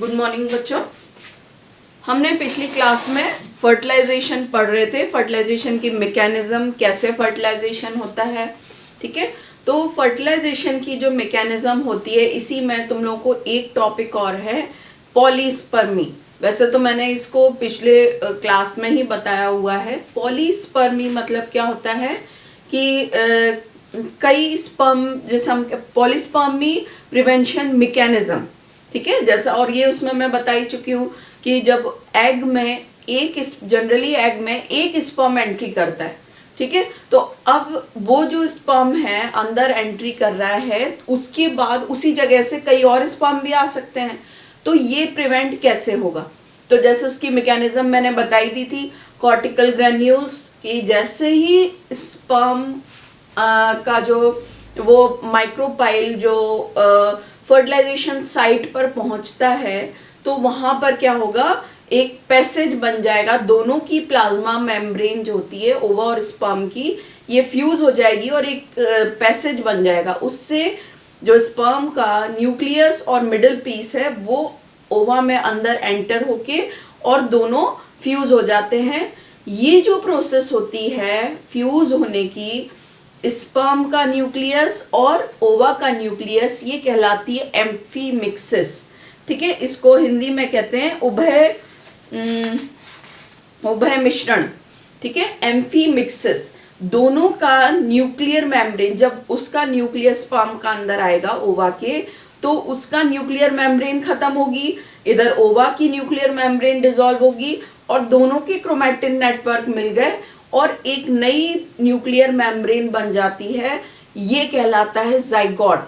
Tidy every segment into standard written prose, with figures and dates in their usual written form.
Good morning बच्चों। हमने पिछली क्लास में फर्टिलाइजेशन पढ़ रहे थे, फर्टिलाइजेशन की मैकेनिज्म, कैसे फर्टिलाइजेशन होता है। ठीक है, तो फर्टिलाइजेशन की जो मैकेनिज्म होती है, इसी में तुम लोगों को एक टॉपिक और है, पॉलीस्पर्मी। वैसे तो मैंने इसको पिछले क्लास में ही बताया हुआ है। पॉलीस्पर्मी मतलब क्या होता है कि कई स्पर्म, जैसे हम पॉलीस्पर्मी प्रिवेंशन मैकेनिज्म, ठीक है, जैसा, और ये उसमें मैं बता ही चुकी हूँ कि जब एग में जनरली एग में एक स्पर्म एंट्री करता है, ठीक है, तो अब वो जो स्पर्म है अंदर एंट्री कर रहा है, उसके बाद उसी जगह से कई और स्पर्म भी आ सकते हैं। तो ये प्रिवेंट कैसे होगा? तो जैसे उसकी मैकेनिज्म मैंने बताई दी थी, कॉर्टिकल ग्रेन्यूल्स की, जैसे ही स्पर्म का जो वो माइक्रोपाइल जो फर्टिलाइजेशन साइट पर पहुंचता है, तो वहां पर क्या होगा, एक पैसेज बन जाएगा। दोनों की प्लाज्मा मेम्ब्रेन जो होती है ओवा और स्पर्म की, ये फ्यूज हो जाएगी और एक पैसेज बन जाएगा। उससे जो स्पर्म का न्यूक्लियस और मिडिल पीस है वो ओवा में अंदर एंटर होके और दोनों फ्यूज हो जाते हैं। ये जो प्रोसेस होती है फ्यूज होने की, स्पर्म का न्यूक्लियस और ओवा का न्यूक्लियस, ये कहलाती है एम्फीमिक्सिस। ठीक है, इसको हिंदी में कहते हैं उभय मिश्रण। ठीक है, एम्फीमिक्सिस। दोनों का न्यूक्लियर मेम्ब्रेन, जब उसका न्यूक्लियस स्पर्म का अंदर आएगा ओवा के, तो उसका न्यूक्लियर मेम्ब्रेन खत्म होगी, इधर ओवा की न्यूक्लियर मेम्ब्रेन डिसॉल्व होगी और दोनों के क्रोमैटिन नेटवर्क मिल गए और एक नई न्यूक्लियर मेम्ब्रेन बन जाती है। ये कहलाता है जाइगोट।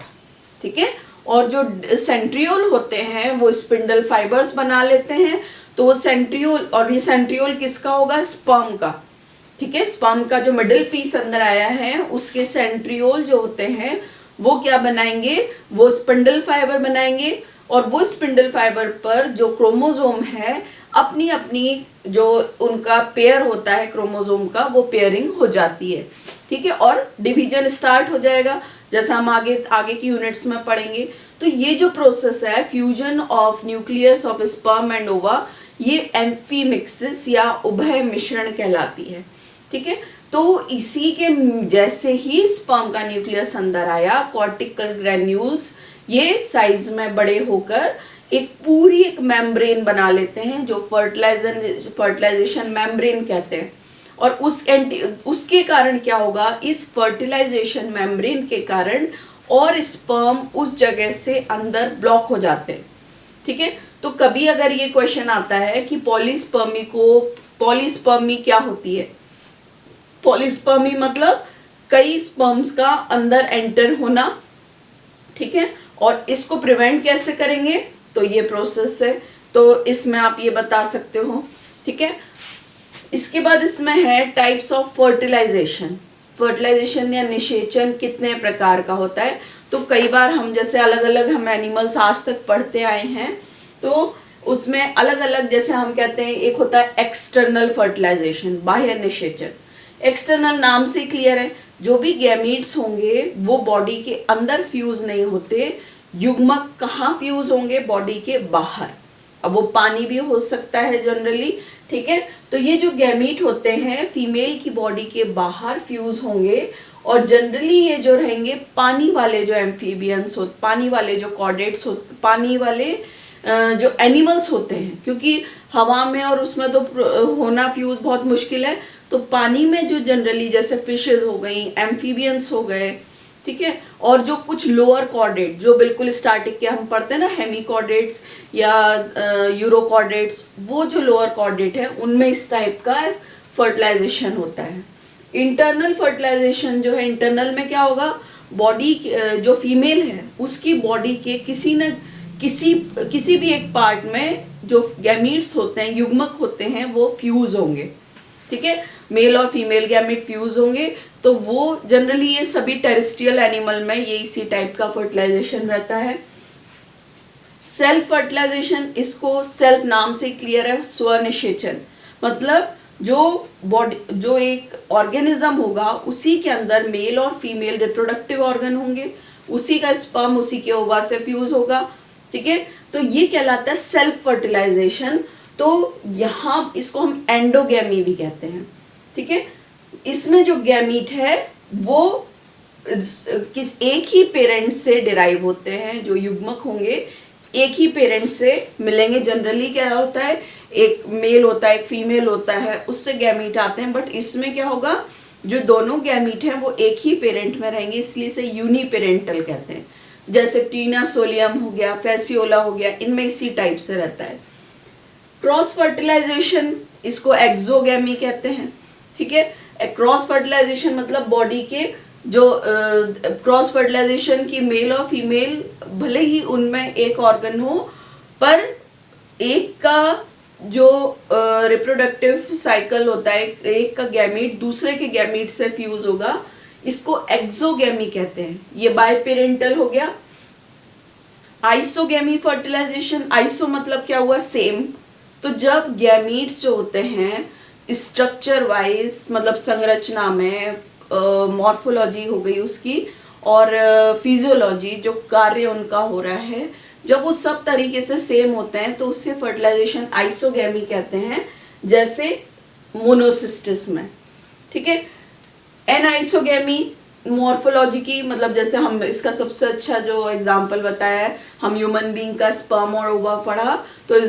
ठीक है, और जो सेंट्रियोल होते हैं वो स्पिंडल फाइबर्स बना लेते हैं। तो वो सेंट्रियोल, और ये सेंट्रियोल किसका होगा? स्पर्म का। ठीक है, स्पर्म का जो मिडिल पीस अंदर आया है उसके सेंट्रियोल जो होते हैं वो क्या बनाएंगे? वो स्पिंडल फाइबर बनाएंगे और वो स्पिंडल फाइबर पर जो क्रोमोसोम है, अपनी अपनी जो उनका पेयर होता है क्रोमोसोम का, वो पेयरिंग हो जाती है। ठीक है, और डिवीजन स्टार्ट हो जाएगा, जैसा हम आगे की यूनिट्स में पढ़ेंगे। तो ये जो प्रोसेस है, fusion of nucleus of sperm and ओवा, ये एम्फीमिक्सिस या उभय मिश्रण कहलाती है। ठीक है, तो इसी के जैसे ही स्पर्म का न्यूक्लियस अंदर आया, कॉर्टिकल ग्रेन्यूल्स ये साइज में बड़े होकर एक मेम्ब्रेन बना लेते हैं, जो फर्टिलाइजेशन मेम्ब्रेन कहते हैं। और उसके कारण क्या होगा, इस फर्टिलाइजेशन मेम्ब्रेन के कारण और स्पर्म उस जगह से अंदर ब्लॉक हो जाते हैं। ठीक है, तो कभी अगर ये क्वेश्चन आता है कि पॉलीस्पर्मी क्या होती है? पॉलीस्पर्मी मतलब कई स्पर्म्स का अंदर एंटर होना। ठीक है, और इसको प्रिवेंट कैसे करेंगे? तो ये प्रोसेस है, तो इसमें आप ये बता सकते हो। ठीक है, इसके बाद इसमें है टाइप्स ऑफ फर्टिलाइजेशन। फर्टिलाइजेशन या निषेचन कितने प्रकार का होता है? तो कई बार हम जैसे अलग अलग हम एनिमल्स आज तक पढ़ते आए हैं, तो उसमें अलग अलग, जैसे हम कहते हैं, एक होता है एक्सटर्नल फर्टिलाइजेशन, बाह्य निषेचन। एक्सटर्नल नाम से क्लियर है, जो भी गैमीट्स होंगे वो बॉडी के अंदर फ्यूज नहीं होते। युग्मक कहाँ फ्यूज होंगे? बॉडी के बाहर। अब वो पानी भी हो सकता है जनरली। ठीक है, तो ये जो गैमीट होते हैं फीमेल की बॉडी के बाहर फ्यूज होंगे और जनरली ये जो रहेंगे पानी वाले जो एम्फीबियंस हो, पानी वाले जो कॉर्डेट्स हो, पानी वाले जो एनिमल्स होते हैं, क्योंकि हवा में और उसमें तो होना फ्यूज बहुत मुश्किल है। तो पानी में जो जनरली जैसे फिशेस हो गई, एम्फीबियंस हो गए, ठीक है, और जो कुछ लोअर कॉर्डेट जो बिल्कुल स्टार्टिंग के हम पढ़ते हैं ना, हेमिकॉर्डेट्स या यूरोकॉर्डेट्स, वो जो लोअर कॉर्डेट है उनमें इस टाइप का फर्टिलाइजेशन होता है। इंटरनल फर्टिलाइजेशन जो है, इंटरनल में क्या होगा, बॉडी जो फीमेल है उसकी बॉडी के किसी भी एक पार्ट में जो गैमीट्स होते हैं, युग्मक होते हैं, वो फ्यूज होंगे। ठीक है, मेल और फीमेल गैमीट फ्यूज होंगे। तो वो जनरली ये सभी टेरेस्ट्रियल एनिमल में ये इसी टाइप का फर्टिलाइजेशन रहता है। सेल्फ फर्टिलाइजेशन, इसको सेल्फ नाम से क्लियर है, स्वनिषेचन। मतलब जो एक ऑर्गेनिज्म होगा उसी के अंदर मेल और फीमेल रिप्रोडक्टिव ऑर्गन होंगे, उसी का स्पर्म उसी के ओवा से फ्यूज होगा। ठीक है, तो ये कहलाता है सेल्फ फर्टिलाइजेशन। तो यहाँ इसको हम एंडोगैमी भी कहते हैं। ठीक है, इसमें जो गैमीट है वो किस एक ही पेरेंट से डिराइव होते हैं, जो युग्मक होंगे एक ही पेरेंट से मिलेंगे। जनरली क्या होता है, एक मेल होता है एक फीमेल होता है, उससे गैमीट आते हैं। बट इसमें क्या होगा, जो दोनों गैमीट हैं वो एक ही पेरेंट में रहेंगे, इसलिए इसे यूनिपेरेंटल कहते हैं। जैसे टीना सोलियम हो गया, फैसियोला हो गया, इनमें इसी टाइप से रहता है। क्रॉस फर्टिलाइजेशन, इसको एक्सोगैमी कहते हैं। ठीक है, क्रॉस फर्टिलाइजेशन मतलब बॉडी के जो क्रॉस फर्टिलाइजेशन की मेल और फीमेल, भले ही उनमें एक ऑर्गन हो, पर एक का जो रिप्रोडक्टिव साइकिल होता है, एक का गैमीट दूसरे के गैमीट से फ्यूज होगा, इसको एक्सोगैमी कहते हैं। ये बायपेरेंटल हो गया। आइसोगैमी फर्टिलाइजेशन, आइसो मतलब क्या हुआ, सेम। तो जब गैमीट्स जो होते हैं स्ट्रक्चर वाइज, मतलब संरचना में, मॉर्फोलॉजी हो गई उसकी, और फिजियोलॉजी जो कार्य उनका हो रहा है, जब वो सब तरीके से सेम होते हैं तो उससे फर्टिलाइजेशन आइसोगैमी कहते हैं, जैसे मोनोसिस्टिस में। ठीक है, एनाइसोगैमी मॉर्फोलॉजी की, मतलब जैसे हम इसका सबसे अच्छा जो एग्जांपल बताया है, हम ह्यूमन बीइंग का स्पर्म और ओवा पढ़ा, तो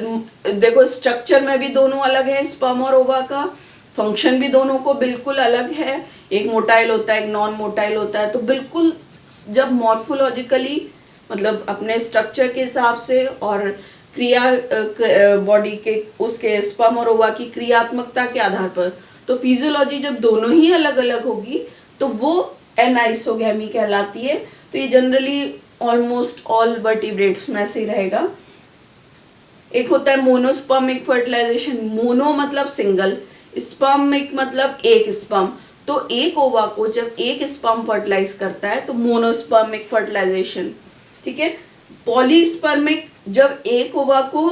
देखो स्ट्रक्चर में भी दोनों अलग है, स्पर्म और ओवा का फंक्शन भी दोनों को बिल्कुल अलग है। एक मोटाइल होता है, एक नॉन मोटाइल होता है। तो बिल्कुल जब मॉर्फोलॉजिकली, मतलब अपने स्ट्रक्चर के हिसाब से और क्रिया बॉडी के उसके स्पर्म और ओवा की क्रियात्मकता के आधार पर, तो फिजियोलॉजी जब दोनों ही अलग अलग होगी तो वो एनाइसोगैमी कहलाती है। तो ये जनरली ऑलमोस्ट ऑल वर्टिब्रेट्स में से ही रहेगा। एक होता है मोनोस्पर्मिक फर्टिलाइजेशन। मोनो मतलब सिंगल, स्पर्मिक मतलब एक स्पर्म। तो एक ओवा को जब एक स्पर्म फर्टिलाइज करता है तो मोनोस्पर्मिक फर्टिलाइजेशन। ठीक है, पॉलीस्पर्मिक जब एक ओवा को,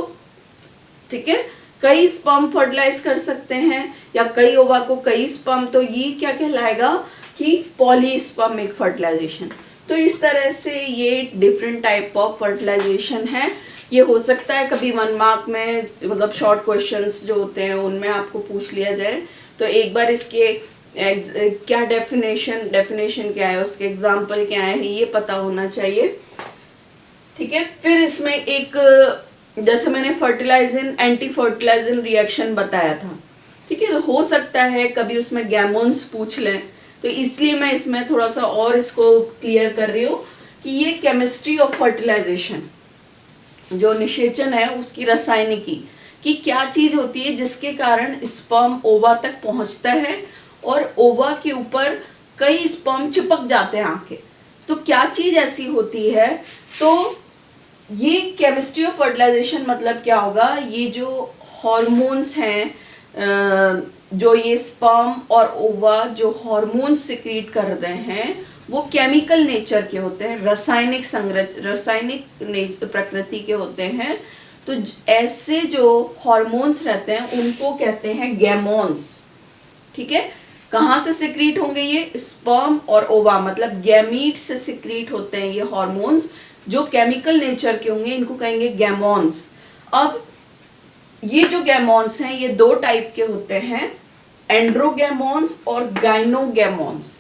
ठीक है, कई स्पर्म फर्टिलाइज कर सकते हैं, या कई ओवा को कई स्पर्म, तो ये क्या कहलाएगा कि पॉलीस्पर्मिक फर्टिलाइजेशन। तो इस तरह से ये डिफरेंट टाइप ऑफ फर्टिलाइजेशन है। ये हो सकता है कभी 1 मार्क में, मतलब शॉर्ट क्वेश्चंस जो होते हैं उनमें आपको पूछ लिया जाए, तो एक बार इसके क्या डेफिनेशन क्या है, उसके एग्जाम्पल क्या है, ये पता होना चाहिए। ठीक है, फिर इसमें एक, जैसे मैंने फर्टिलाइजिंग एंटी फर्टिलाइजिंग रिएक्शन बताया था। ठीक है, तो हो सकता है कभी उसमें गैमोन्स पूछ लें, तो इसलिए मैं इसमें थोड़ा सा और इसको क्लियर कर रही हूँ कि ये केमिस्ट्री ऑफ फर्टिलाइजेशन, जो निषेचन है उसकी रासायनिकी कि क्या चीज होती है जिसके कारण स्पर्म ओवा तक पहुंचता है और ओवा के ऊपर कई स्पर्म चिपक जाते हैं आके। तो क्या चीज ऐसी होती है, तो ये केमिस्ट्री ऑफ फर्टिलाइजेशन मतलब क्या होगा, ये जो हॉर्मोन्स हैं, जो ये स्पर्म और ओवा जो हॉर्मोन्स सिक्रीट कर रहे हैं, वो केमिकल नेचर के होते हैं, रासायनिक प्रकृति के होते हैं। तो ऐसे जो हॉर्मोन्स रहते हैं उनको कहते हैं गैमोन्स। ठीक है, कहाँ से सिक्रीट होंगे, ये स्पर्म और ओवा मतलब गैमीट से सिक्रीट होते हैं ये हॉर्मोन्स, जो केमिकल नेचर के होंगे, इनको कहेंगे गैमोन्स। अब ये जो गैमोन्स हैं ये 2 टाइप के होते हैं, एंड्रोगैमोन्स और गाइनोगैमोन्स।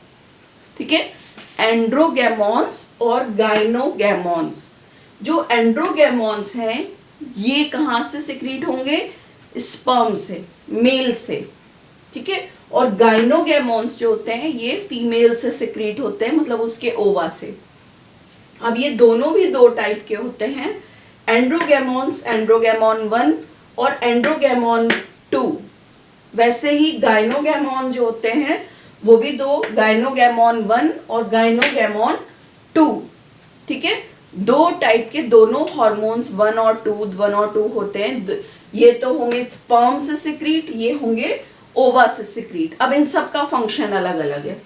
ठीक है, एंड्रोगैमोन्स और गाइनोगैमोन्स। जो एंड्रोगैमोन्स हैं ये कहाँ से सिक्रीट होंगे, स्पर्म से, मेल से। ठीक है, और गाइनोगैमोन्स जो होते हैं ये फीमेल से सिक्रीट होते हैं, मतलब उसके ओवा से। अब ये दोनों भी 2 टाइप के होते हैं, एंड्रोगैमोन्स, एंड्रोगैमोन 1 और एंड्रोगैमोन 2। वैसे ही गाइनोगैमोन जो होते हैं वो भी 2, गाइनोगैमोन 1 और गाइनोगैमोन 2। ठीक है, 2 टाइप के दोनों हॉर्मोन्स 1 और 2 होते हैं। ये तो होंगे स्पर्म से सिक्रीट, ये होंगे ओवा से सिक्रीट। अब इन सब का फंक्शन अलग अलग है।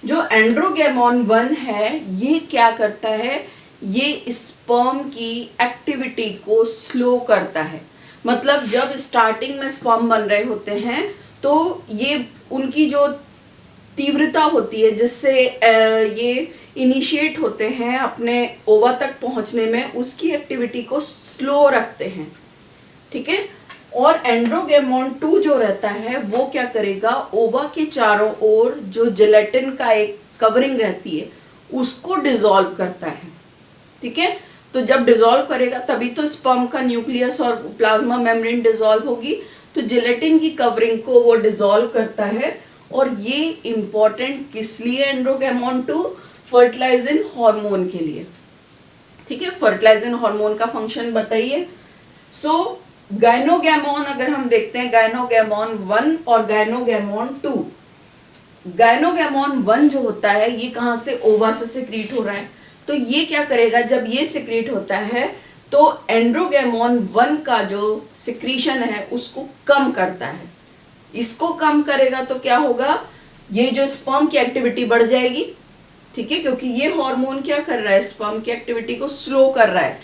जो एंड्रोगैमोन 1 है ये क्या करता है, ये स्पर्म की एक्टिविटी को स्लो करता है। मतलब जब स्टार्टिंग में स्पर्म बन रहे होते हैं तो ये उनकी जो तीव्रता होती है जिससे ये इनिशिएट होते हैं अपने ओवा तक पहुंचने में, उसकी एक्टिविटी को स्लो रखते हैं, ठीक है। और एंड्रोगेमोन 2 जो रहता है वो क्या करेगा, ओवा के चारों ओर जो जेलेटिन का एक कवरिंग रहती है उसको डिसॉल्व करता है, ठीक है। तो जब डिसॉल्व करेगा तभी तो स्पर्म का न्यूक्लियस और प्लाज्मा मेम्ब्रेन डिसॉल्व होगी, तो जेलेटिन की कवरिंग को वो डिसॉल्व करता है। और ये इंपॉर्टेंट किस लिए एंड्रोगेमोन 2, फर्टिलाइजिंग हार्मोन के लिए, ठीक है। फर्टिलाइजिंग हार्मोन का फंक्शन बताइए। सो गायनोगेमोन अगर हम देखते हैं, गायनोगेमोन 1 और गायनोगेमोन 2, गायनोगेमोन 1 जो होता है ये कहां से, ओवा से सिक्रीट हो रहा है। तो ये क्या करेगा, जब ये सिक्रीट होता है तो एंड्रोगेमोन 1 का जो सिक्रीशन है उसको कम करता है। इसको कम करेगा तो क्या होगा, ये जो स्पर्म की एक्टिविटी बढ़ जाएगी, ठीक है, क्योंकि ये हार्मोन क्या कर रहा है, स्पर्म की एक्टिविटी को स्लो कर रहा है।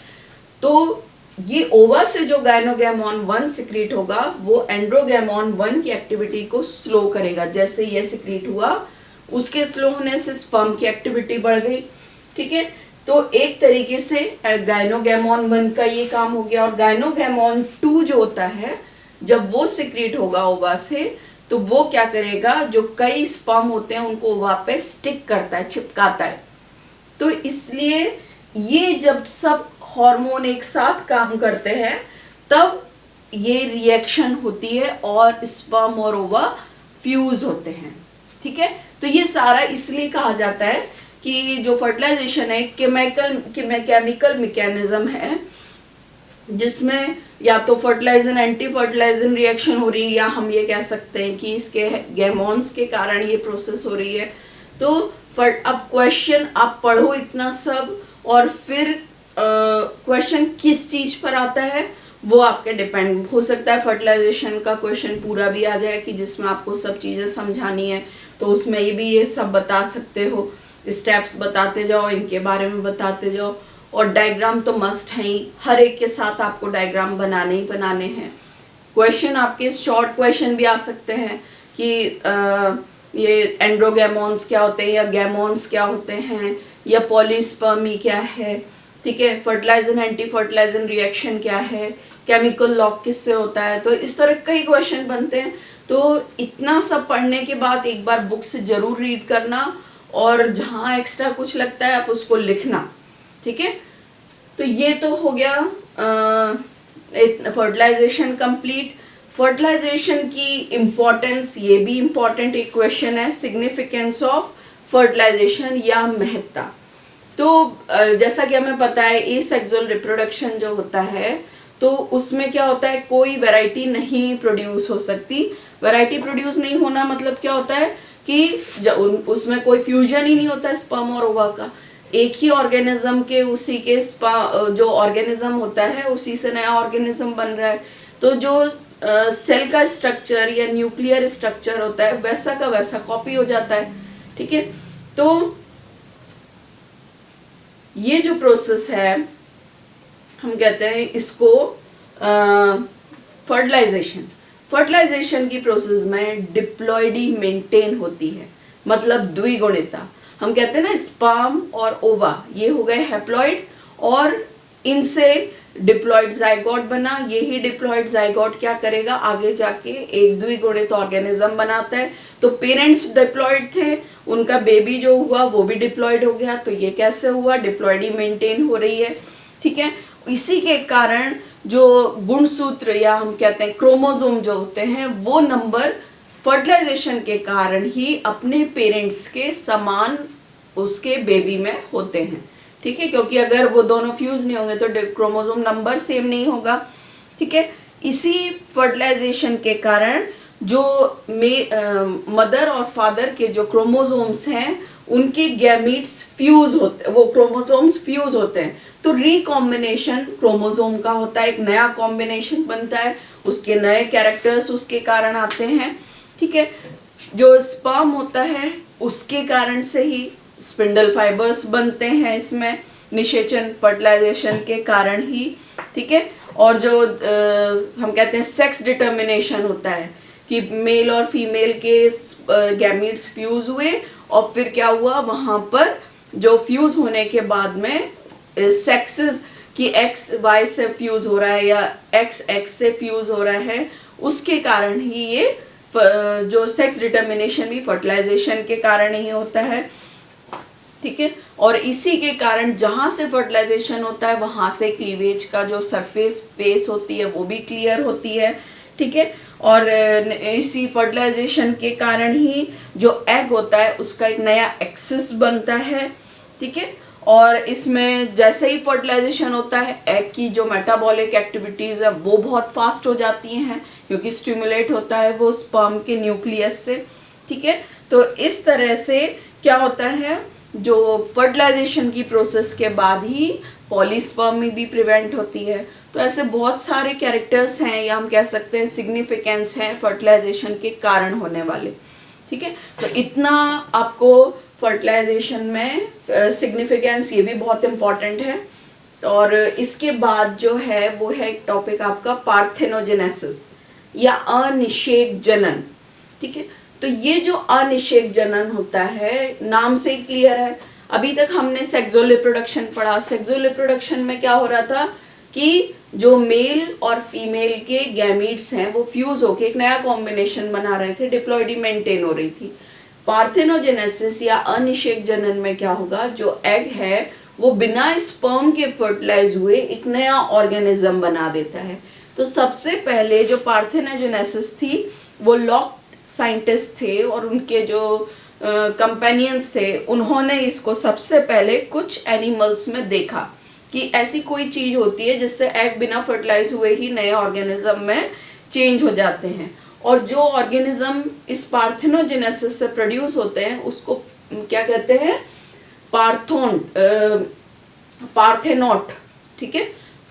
तो ये ओवा से जो गायनोगेमोन 1 सिक्रीट होगा वो एंड्रोगेमोन 1 की एक्टिविटी को स्लो करेगा। जैसे ये सिक्रीट हुआ उसके स्लो होने से स्पर्म की एक्टिविटी बढ़ गई, ठीक है। तो एक तरीके से गायनोगेमोन 1 का ये काम हो गया। और गायनोगेमोन 2 जो होता है जब वो सिक्रीट होगा ओवा से तो वो क्या करेगा, जो कई स्पर्म होते हैं उनको ओवा पे स्टिक करता है, चिपकाता है। तो इसलिए ये जब सब हार्मोन एक साथ काम करते हैं तब ये रिएक्शन होती है और स्पर्म और ओवा फ्यूज होते हैं, ठीक है। तो ये सारा इसलिए कहा जाता है कि जो फर्टिलाइजेशन है केमिकल मैकेनिज्म है, जिसमें या तो फर्टिलाइजन एंटी फर्टिलाइजन रिएक्शन हो रही है, या हम ये कह सकते हैं कि इसके गैमोन्स के कारण ये प्रोसेस हो रही है। तो अब क्वेश्चन आप पढ़ो इतना सब और फिर क्वेश्चन किस चीज पर आता है वो आपके डिपेंड हो सकता है। फर्टिलाइजेशन का क्वेश्चन पूरा भी आ जाए कि जिसमें आपको सब चीजें समझानी है, तो उसमें ये सब बता सकते हो, स्टेप्स बताते जाओ, इनके बारे में बताते जाओ। और डायग्राम तो मस्ट है ही, हर एक के साथ आपको डायग्राम बनाने ही बनाने हैं। क्वेश्चन आपके शॉर्ट क्वेश्चन भी आ सकते हैं कि ये एंड्रोगेमोन्स क्या होते हैं, या गैमोन्स क्या होते हैं, या पॉलीस्पर्मी क्या है, ठीक है, फर्टिलाइजन एंटी फर्टिलाइजन रिएक्शन क्या है, केमिकल लॉक किससे होता है। तो इस तरह कई क्वेश्चन बनते हैं। तो इतना सब पढ़ने के बाद एक बार बुक से जरूर रीड करना, और जहाँ एक्स्ट्रा कुछ लगता है आप उसको लिखना, ठीक है। तो ये तो हो गया फर्टिलाइजेशन कंप्लीट। फर्टिलाइजेशन की इम्पोर्टेंस, ये भी इम्पोर्टेंट एक क्वेश्चन है, सिग्निफिकेंस ऑफ फर्टिलाइजेशन या महत्ता। तो जैसा कि हमें पता है एसेक्सुअल रिप्रोडक्शन जो होता है तो उसमें क्या होता है, कोई वैरायटी नहीं प्रोड्यूस हो सकती। वैरायटी प्रोड्यूस नहीं होना मतलब क्या होता है कि उसमें कोई फ्यूजन ही नहीं होता स्पर्म और ओवा का। एक ही ऑर्गेनिज्म के उसी के जो ऑर्गेनिज्म होता है उसी से नया ऑर्गेनिज्म बन रहा है। तो जो सेल का स्ट्रक्चर या न्यूक्लियर स्ट्रक्चर होता है वैसा का वैसा कॉपी हो जाता है, ठीक है। तो ये जो प्रोसेस है हम कहते हैं इसको फर्टिलाइजेशन की प्रोसेस में डिप्लॉइडी मेंटेन होती है, मतलब द्विगुणिता। हम कहते हैं ना स्पर्म और ओवा ये हो गए हैप्लॉइड, और इनसे डिप्लॉइड जाइगोट बना। यही डिप्लॉइड जाइगोट क्या करेगा, आगे जाके एक द्विगुणित ऑर्गेनिज्म बनाता है। तो पेरेंट्स डिप्लॉइड थे, उनका बेबी जो हुआ वो भी डिप्लॉइड हो गया। तो ये कैसे हुआ, डिप्लॉइडी मेंटेन हो रही है, ठीक है। इसी के कारण जो गुणसूत्र या हम कहते हैं क्रोमोसोम जो होते हैं वो नंबर फर्टिलाइजेशन के कारण ही अपने पेरेंट्स के समान उसके बेबी में होते हैं, ठीक है। क्योंकि अगर वो दोनों फ्यूज नहीं होंगे तो क्रोमोसोम नंबर सेम नहीं होगा, ठीक है। इसी फर्टिलाइजेशन के कारण जो मदर और फादर के जो क्रोमोसोम्स हैं उनके गैमीट्स फ्यूज होते हैं, वो क्रोमोसोम्स फ्यूज होते हैं। तो रिकॉम्बिनेशन क्रोमोसोम का होता है, एक नया कॉम्बिनेशन बनता है, उसके नए कैरेक्टर्स उसके कारण आते हैं, ठीक है। जो स्पर्म होता है उसके कारण से ही स्पिंडल फाइबर्स बनते हैं, इसमें निषेचन फर्टिलाइजेशन के कारण ही, ठीक है। और जो हम कहते हैं सेक्स डिटर्मिनेशन होता है कि मेल और फीमेल के गैमीट्स फ्यूज हुए और फिर क्या हुआ, वहां पर जो फ्यूज होने के बाद में सेक्सेस कि एक्स वाई से फ्यूज हो रहा है या एक्स एक्स से फ्यूज हो रहा है, उसके कारण ही ये जो सेक्स डिटर्मिनेशन भी फर्टिलाइजेशन के कारण ही होता है, ठीक है। और इसी के कारण जहां से फर्टिलाइजेशन होता है वहां से क्लीवेज का जो सरफेस स्पेस होती है वो भी क्लियर होती है, ठीक है। और इसी फर्टिलाइजेशन के कारण ही जो एग होता है उसका एक नया एक्सिस बनता है, ठीक है। और इसमें जैसे ही फर्टिलाइजेशन होता है एग की जो मेटाबॉलिक एक्टिविटीज है वो बहुत फास्ट हो जाती हैं, क्योंकि स्टिमुलेट होता है वो स्पर्म के न्यूक्लियस से, ठीक है। तो इस तरह से क्या होता है, जो फर्टिलाइजेशन की प्रोसेस के बाद ही पॉलीस्पर्मी भी प्रिवेंट होती है। तो ऐसे बहुत सारे कैरेक्टर्स हैं या हम कह सकते हैं सिग्निफिकेंस हैं फर्टिलाइजेशन के कारण होने वाले, ठीक है। तो इतना आपको फर्टिलाइजेशन में सिग्निफिकेंस ये भी बहुत इम्पॉर्टेंट है। और इसके बाद जो है वो है एक टॉपिक आपका पार्थेनोजेनेसिस या अनिषेक जनन, ठीक है। तो ये जो अनिषेक जनन होता है नाम से ही क्लियर है। अभी तक हमने सेक्सुअल रिप्रोडक्शन पढ़ा। सेक्सुअल रिप्रोडक्शन में क्या हो रहा था कि जो मेल और फीमेल के गैमीट्स हैं वो फ्यूज होके एक नया कॉम्बिनेशन बना रहे थे, डिप्लॉइडी मेंटेन हो रही थी। पार्थेनोजेनेसिस या अनिषेक जनन में क्या होगा, जो एग है वो बिना स्पर्म के फर्टिलाइज हुए एक नया ऑर्गेनिज्म बना देता है। तो सबसे पहले जो पार्थेनोजेनेसिस थी वो लॉक साइंटिस्ट थे और उनके जो कंपेनियंस थे उन्होंने इसको सबसे पहले कुछ एनिमल्स में देखा कि ऐसी कोई चीज होती है जिससे एग बिना फर्टिलाइज हुए ही नए ऑर्गेनिज्म में चेंज हो जाते हैं। और जो ऑर्गेनिज्म इस पार्थेनोजेनेसिस से प्रोड्यूस होते हैं उसको क्या कहते हैं, पार्थेनॉट, ठीक है।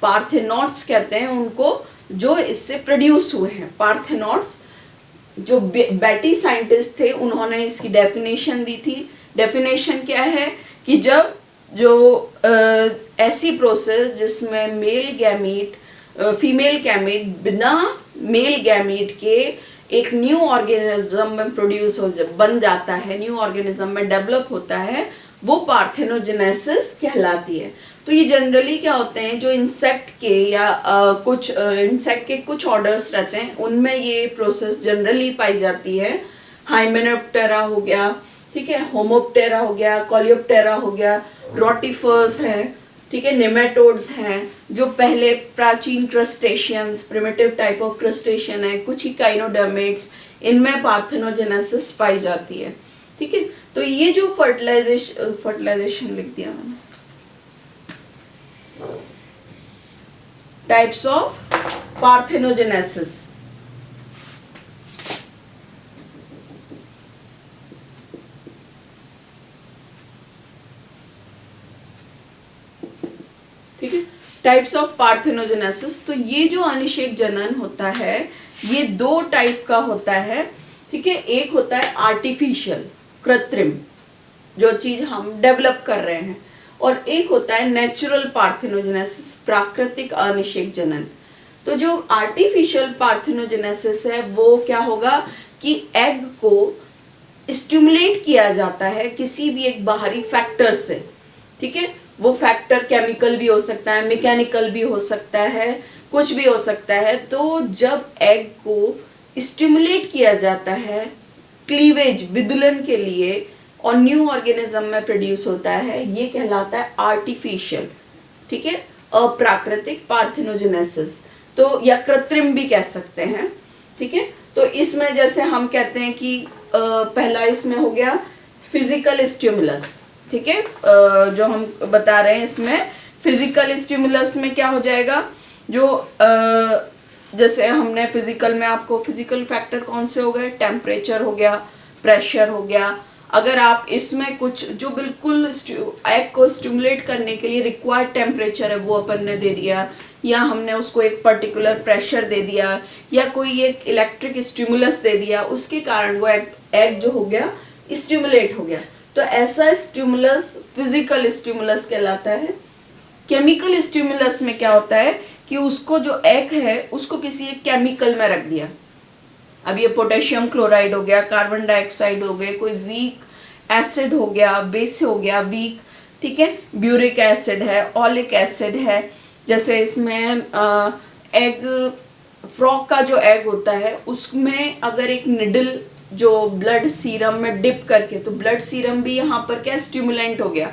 पार्थेनॉट्स कहते हैं उनको जो इससे प्रोड्यूस हुए हैं। पार्थेनॉट्स जो बेटी साइंटिस्ट थे उन्होंने इसकी डेफिनेशन दी थी। डेफिनेशन क्या है कि जब जो ऐसी प्रोसेस जिसमें मेल गैमीट फीमेल गैमीट बिना मेल गैमीट के एक न्यू ऑर्गेनिज्म में प्रोड्यूस हो बन जाता है, न्यू ऑर्गेनिज्म में डेवलप होता है, वो पार्थेनोजेनेसिस कहलाती है। तो ये जनरली क्या होते हैं, जो इंसेक्ट के या कुछ इंसेक्ट के कुछ ऑर्डर्स रहते हैं उनमें ये प्रोसेस जनरली पाई जाती है। हाइमेनोप्टेरा हो गया, ठीक है, होमोप्टेरा हो गया, कॉलियोप्टेरा हो गया, रोटिफर्स है, ठीक है, नेमेटोड्स हैं, जो पहले प्राचीन crustaceans, primitive type of crustacean है, कुछ ही काइनोडर्मेट्स, इनमें पार्थेनोजेनेसिस पाई जाती है, ठीक है। तो ये जो फर्टिलाइजेशन लिख दिया मैंने, टाइप्स ऑफ पार्थेनोजेनेसिस, ठीक है, टाइप्स ऑफ पार्थेनोजेनेसिस। तो ये जो अनिषेक जनन होता है ये दो टाइप का होता है, ठीक है। एक होता है आर्टिफिशियल, कृत्रिम, जो चीज हम डेवलप कर रहे हैं, और एक होता है नेचुरल पार्थेनोजेनेसिस, प्राकृतिक अनिषेक जनन। तो जो आर्टिफिशियल पार्थेनोजेनेसिस है वो क्या होगा कि एग को स्टिमुलेट किया जाता है किसी भी एक बाहरी फैक्टर से, ठीक है। वो फैक्टर केमिकल भी हो सकता है, मैकेनिकल भी हो सकता है, कुछ भी हो सकता है। तो जब एग को स्टिमुलेट किया जाता है क्लीवेज, विदुलन के लिए, और न्यू ऑर्गेनिज्म में प्रोड्यूस होता है, ये कहलाता है आर्टिफिशियल, ठीक है, अप्राकृतिक पार्थेनोजेनेसिस। तो या कृत्रिम भी कह सकते हैं, ठीक है। तो इसमें जैसे हम कहते हैं कि पहला इसमें हो गया फिजिकल स्टिमुलस, ठीक है। जो हम बता रहे हैं इसमें फिजिकल स्टिमुलस में क्या हो जाएगा, जो जैसे हमने फिजिकल में आपको फिजिकल फैक्टर कौन से हो गए, टेम्परेचर हो गया, प्रेशर हो गया। अगर आप इसमें कुछ जो बिल्कुल एग को स्टिमुलेट करने के लिए रिक्वायर्ड टेम्परेचर है वो अपन ने दे दिया, या हमने उसको एक पर्टिकुलर प्रेशर दे दिया, या कोई एक इलेक्ट्रिक स्टिमुलस दे दिया, उसके कारण वो एग जो हो गया स्टिमुलेट हो गया। तो ऐसा स्टिमुलस फिजिकल स्टिमुलस कहलाता है। केमिकल स्टिमुलस में क्या होता है कि उसको जो एग है उसको किसी एक केमिकल में रख दिया। अब ये पोटेशियम क्लोराइड हो गया, कार्बन डाइऑक्साइड हो गए, कोई वीक एसिड हो गया, बेस हो गया वीक, ठीक है, ब्यूरिक एसिड है, ऑलिक एसिड है। जैसे इसमें एग, फ्रॉग का जो एग होता है उसमें अगर एक निडल जो ब्लड सीरम में डिप करके, तो ब्लड सीरम भी यहाँ पर क्या स्टिमुलेंट हो गया,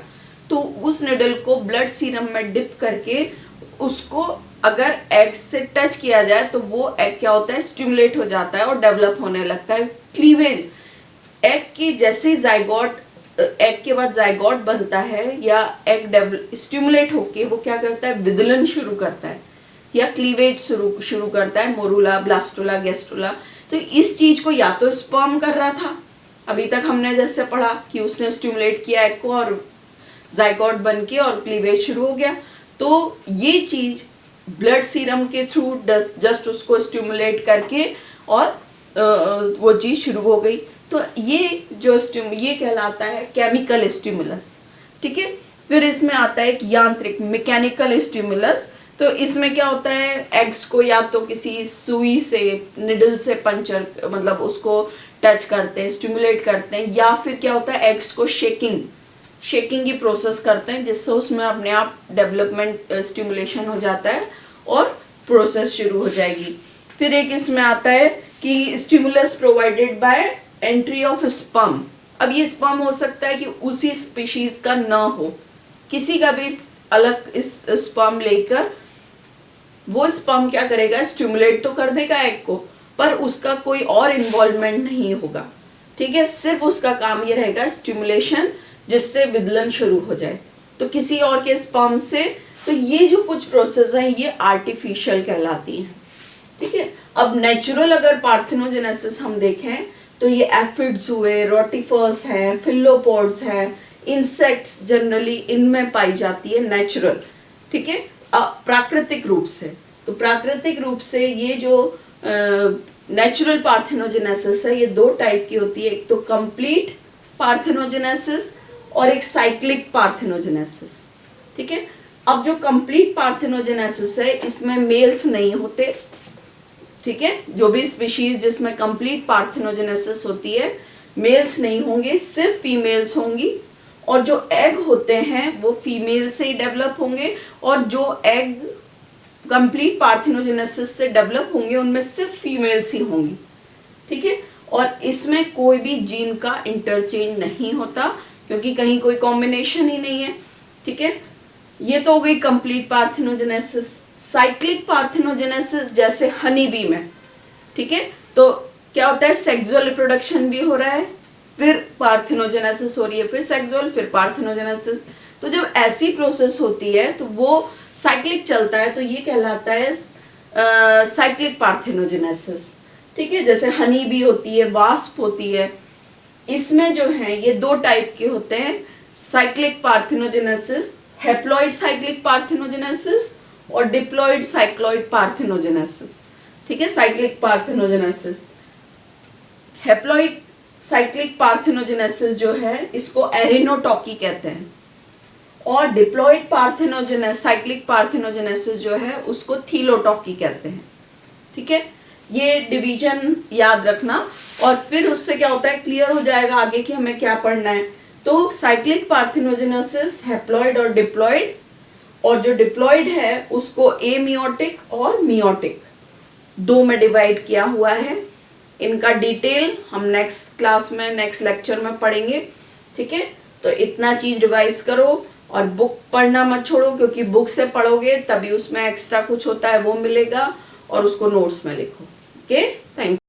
तो उस निडल को ब्लड सीरम में डिप करके उसको अगर एग से टच किया जाए तो वो एग क्या होता है, स्टिमुलेट हो जाता है और डेवलप होने लगता है। क्लीवेज, एग की जैसे जाइगोट, एग के बाद जाइगोट बनता है या एग स्टिमुलेट होके वो क्या करता है, विदलन शुरू करता है या क्लीवेज शुरू करता है, मोरूला, ब्लास्टोला, गेस्टोला। तो इस चीज को या तो स्पर्म कर रहा था, अभी तक हमने जैसे पढ़ा कि उसने स्टिमुलेट किया एग को और जाइगोट बन के और क्लीवेज शुरू हो गया, तो ये चीज ब्लड सीरम के थ्रू जस्ट उसको स्टिमुलेट करके और वो चीज शुरू हो गई। तो ये जो ये कहलाता है केमिकल स्टिमुलस, ठीक है। फिर इसमें आता है एक यांत्रिक, मैकेनिकल स्टिमुलस। तो इसमें क्या होता है, एग्स को या तो किसी सुई से, निडल से पंचर, मतलब उसको टच करते हैं, स्टिमुलेट करते हैं, या फिर क्या होता है एग्स को शेकिंग की प्रोसेस करते हैं जिससे उसमें अपने आप डेवलपमेंट स्टिमुलेशन हो जाता है और प्रोसेस शुरू हो जाएगी। फिर एक इसमें आता है कि stimulus provided by entry of sperm. अब ये स्पर्म हो सकता है कि उसी स्पीशीज का ना हो, किसी का भी अलग इस स्पर्म लेकर वो स्पर्म क्या करेगा, स्टिमुलेट तो कर देगा एग को, पर उसका कोई और इन्वॉल्वमेंट नहीं होगा, ठीक है। सिर्फ उसका काम ये रहेगा स्टिमुलेशन, जिससे विदलन शुरू हो जाए तो किसी और के स्पर्म से। तो ये जो कुछ प्रोसेस है ये आर्टिफिशियल कहलाती हैं, ठीक है। अब नेचुरल अगर पार्थेनोजेनेसिस हम देखें तो ये एफिड्स हुए, रोटिफर्स हैं, फिलोपोड्स हैं, इंसेक्ट्स जनरली इनमें पाई जाती है नेचुरल, ठीक है, प्राकृतिक रूप से। तो प्राकृतिक रूप से ये जो नेचुरल पार्थेनोजेनेसिस है ये दो टाइप की होती है, एक तो कंप्लीट पार्थेनोजेनेसिस और एक साइक्लिक पार्थेनोजेनेसिस, ठीक है। अब जो कंप्लीट पार्थेनोजेनेसिस है इसमें मेल्स नहीं होते, ठीक है। जो भी स्पीशीज जिसमें कंप्लीट पार्थेनोजेनेसिस होती है मेल्स नहीं होंगे, सिर्फ फीमेल्स होंगी, और जो एग होते हैं वो फीमेल से ही डेवलप होंगे, और जो एग कंप्लीट पार्थेनोजेनेसिस से डेवलप होंगे उनमें सिर्फ फीमेल्स ही होंगी, ठीक है। और इसमें कोई भी जीन का इंटरचेंज नहीं होता क्योंकि कहीं कोई कॉम्बिनेशन ही नहीं है, ठीक है। ये तो हो गई कंप्लीट पार्थेनोजेनेसिस। साइक्लिक पार्थेनोजेनेसिस जैसे हनी बी में, ठीक है, तो क्या होता है, सेक्सुअल रिप्रोडक्शन भी हो रहा है, फिर पार्थेनोजेनेसिस हो रही है, फिर सेक्सुअल, फिर पार्थेनोजेनेसिस। तो जब ऐसी प्रोसेस होती है तो वो साइक्लिक चलता है, तो ये कहलाता है साइक्लिक पार्थेनोजेनेसिस, ठीक है। जैसे हनी बी होती है, वास्प होती है, इसमें जो है ये दो टाइप के होते हैं, cyclic parthenogenesis, haploid cyclic parthenogenesis और डिप्लॉइड साइक्लॉइड पार्थेनोजेनेसिस, ठीक है। Cyclic parthenogenesis, haploid cyclic parthenogenesis जो है इसको एरिनोटॉकी कहते हैं, और डिप्लॉइड पार्थेनोजेनेसिस, साइक्लिक पार्थेनोजेनेसिस जो है उसको थीलोटॉकी कहते हैं, ठीक है। ये डिवीजन याद रखना, और फिर उससे क्या होता है, क्लियर हो जाएगा आगे कि हमें क्या पढ़ना है। तो साइक्लिक पार्थेनोजेनेसिस, हैप्लॉइड और डिप्लॉइड, और जो डिप्लॉइड है उसको एमियोटिक और मियोटिक दो में डिवाइड किया हुआ है। इनका डिटेल हम नेक्स्ट क्लास में, नेक्स्ट लेक्चर में पढ़ेंगे, ठीक है। तो इतना चीज रिवाइज करो और बुक पढ़ना मत छोड़ो, क्योंकि बुक से पढ़ोगे तभी उसमें एक्स्ट्रा कुछ होता है वो मिलेगा, और उसको नोट्स में लिखो, ओके। Thank you.